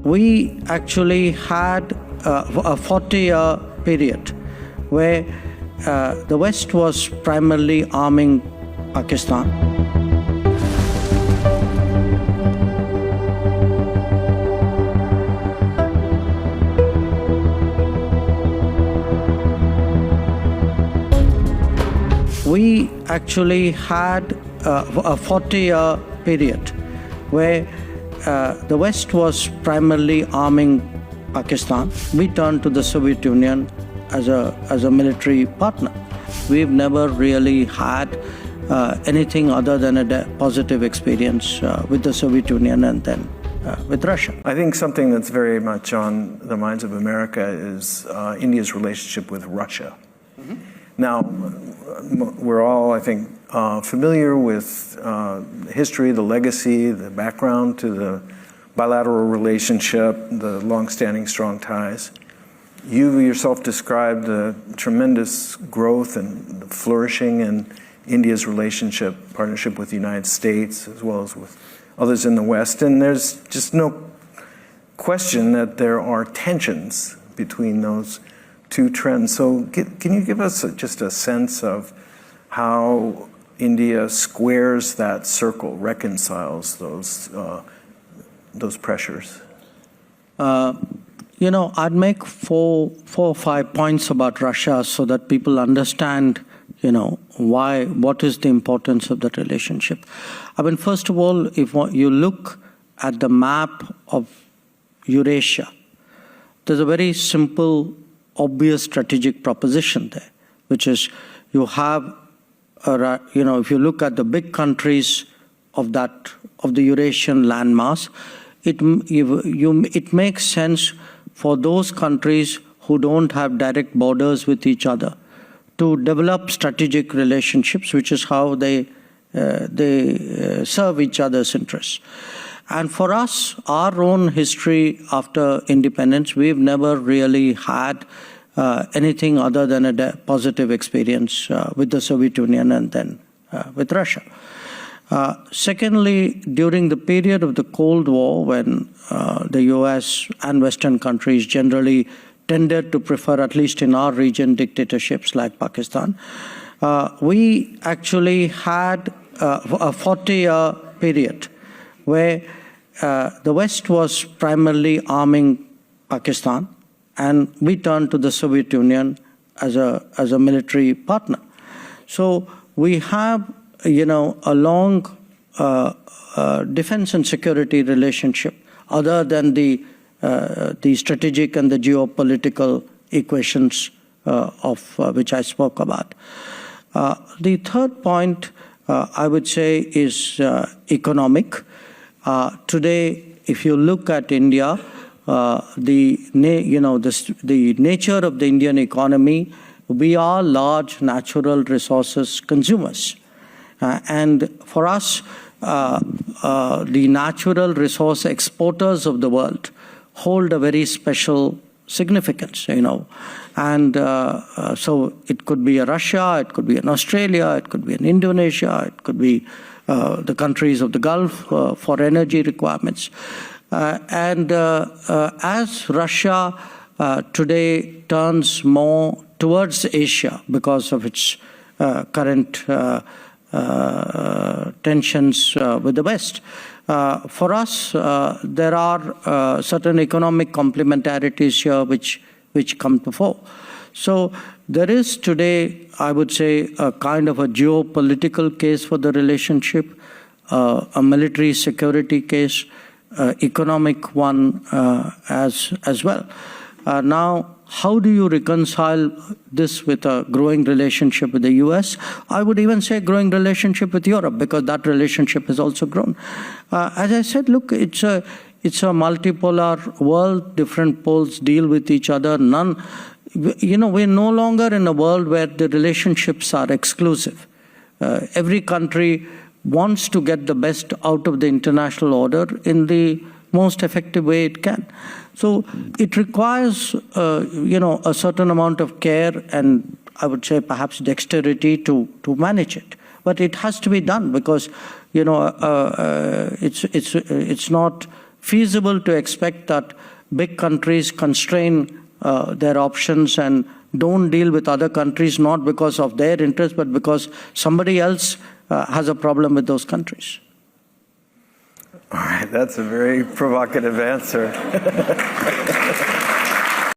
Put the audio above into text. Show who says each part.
Speaker 1: we actually had a 40-year period where the West was primarily arming Pakistan. We actually had a 40-year period where the West was primarily arming Pakistan. We turned to the Soviet Union as a military partner. We've never really had anything other than a positive experience with the Soviet Union and then with Russia.
Speaker 2: I think something that's very much on the minds of America is India's relationship with Russia. Mm-hmm. Now, we're all, I think, familiar with the history, the legacy, the background to the bilateral relationship, the long-standing strong ties. You yourself described the tremendous growth and the flourishing in India's partnership with the United States, as well as with others in the West. And there's just no question that there are tensions between those two trends. So can you give us just a sense of how India squares that circle, reconciles those pressures?
Speaker 1: I'd make four or five points about Russia so that people understand, what is the importance of that relationship. I mean, first of all, if you look at the map of Eurasia, there's a very simple, obvious strategic proposition there, which is you have, if you look at the big countries of the Eurasian landmass, it makes sense for those countries who don't have direct borders with each other to develop strategic relationships, which is how they serve each other's interests. And for us, our own history after independence, we've never really had anything other than a positive experience with the Soviet Union and then with Russia. Secondly, during the period of the Cold War, when the US and Western countries generally tended to prefer, at least in our region, dictatorships like Pakistan, we actually had a 40-year period where the West was primarily arming Pakistan, and we turned to the Soviet Union as a military partner. So we have, a long defense and security relationship, other than the strategic and the geopolitical equations of which I spoke about. The third point, I would say, is economic. Today, if you look at India, the nature of the Indian economy, we are large natural resources consumers. And for us, the natural resource exporters of the world hold a very special significance, And so it could be a Russia, it could be an Australia, it could be an Indonesia, it could be the countries of the Gulf for energy requirements. As Russia today turns more towards Asia because of its current tensions with the West, for us, there are certain economic complementarities here which come to fore. So there is today, I would say, a kind of a geopolitical case for the relationship, a military security case, economic one as well. Now, how do you reconcile this with a growing relationship with the US? I would even say growing relationship with Europe, because that relationship has also grown. As I said, look, it's a multipolar world. Different poles deal with each other. We're no longer in a world where the relationships are exclusive. Every country wants to get the best out of the international order in the most effective way it can. So it requires, a certain amount of care and, I would say, perhaps dexterity to manage it. But it has to be done because, it's not feasible to expect that big countries constrain their options and don't deal with other countries, not because of their interest, but because somebody else has a problem with those countries?
Speaker 2: All right, that's a very provocative answer.